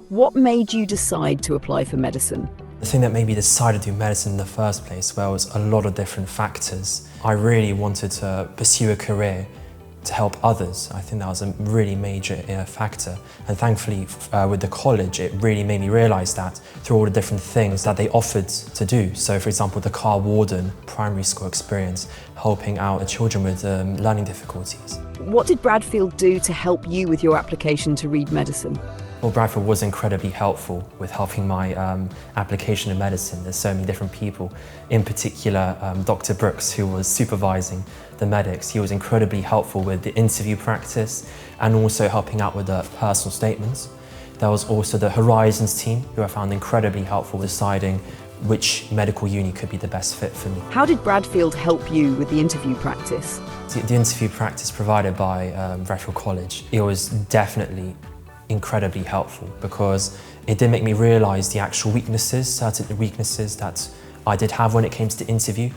What made you decide to apply for medicine? The thing that made me decide to do medicine in the first place, well, was a lot of different factors. I really wanted to pursue a career to help others. I think that was a really major factor. And thankfully, with the college, it really made me realise that through all the different things that they offered to do. So, for example, the car warden primary school experience, helping out the children with learning difficulties. What did Bradfield do to help you with your application to read medicine? Well, Bradfield was incredibly helpful with helping my application in medicine. There's so many different people, in particular Dr. Brooks, who was supervising the medics. He was incredibly helpful with the interview practice and also helping out with the personal statements. There was also the Horizons team, who I found incredibly helpful with deciding which medical uni could be the best fit for me. How did Bradfield help you with the interview practice? The interview practice provided by Bradfield College, it was definitely incredibly helpful because it did make me realise the actual weaknesses, certain weaknesses that I did have when it came to the interview,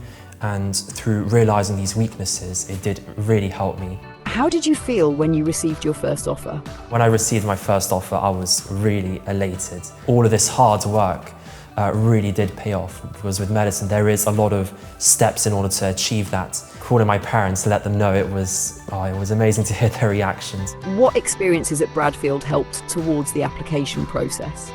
and through realising these weaknesses, it did really help me. How did you feel when you received your first offer? When I received my first offer, I was really elated. All of this hard work really did pay off, because with medicine there is a lot of steps in order to achieve that. Calling my parents to let them know, it was amazing to hear their reactions. What experiences at Bradfield helped towards the application process?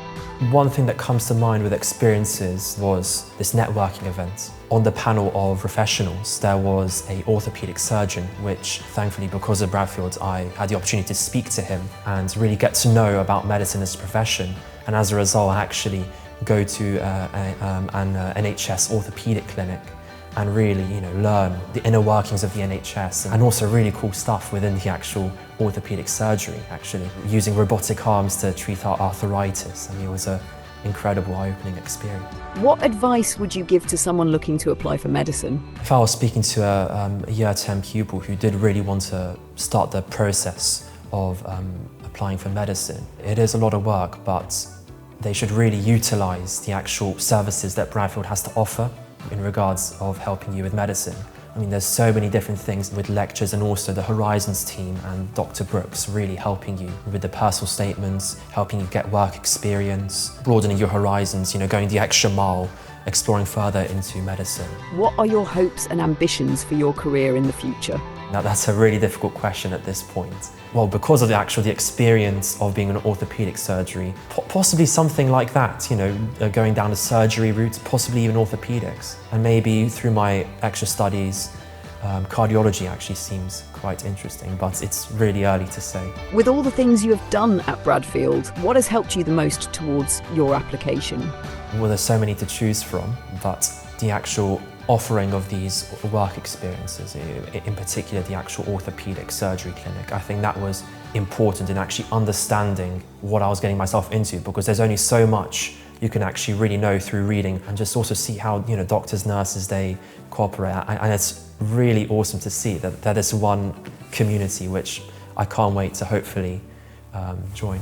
One thing that comes to mind with experiences was this networking event. On the panel of professionals, there was an orthopaedic surgeon, which thankfully, because of Bradfield, I had the opportunity to speak to him and really get to know about medicine as a profession. And as a result, I actually go to an NHS orthopaedic clinic and really, learn the inner workings of the NHS, and also really cool stuff within the actual orthopaedic surgery, actually. Using robotic arms to treat our arthritis. I mean, it was an incredible eye-opening experience. What advice would you give to someone looking to apply for medicine? If I was speaking to a year 10 pupil who did really want to start the process of applying for medicine, it is a lot of work, but they should really utilise the actual services that Bradfield has to offer in regards of helping you with medicine. I mean, there's so many different things with lectures, and also the Horizons team and Dr. Brooks really helping you with the personal statements, helping you get work experience, broadening your horizons, going the extra mile, exploring further into medicine. What are your hopes and ambitions for your career in the future? Now, that's a really difficult question at this point. Well, because of the experience of being an orthopaedic surgery, possibly something like that, going down the surgery route, possibly even orthopedics. And maybe through my extra studies, cardiology actually seems quite interesting, but it's really early to say. With all the things you have done at Bradfield, what has helped you the most towards your application? Well, there's so many to choose from, but the actual offering of these work experiences, in particular the actual orthopaedic surgery clinic, I think that was important in actually understanding what I was getting myself into, because there's only so much you can actually really know through reading, and just also see how doctors, nurses, they cooperate. And it's really awesome to see that there is one community which I can't wait to hopefully join.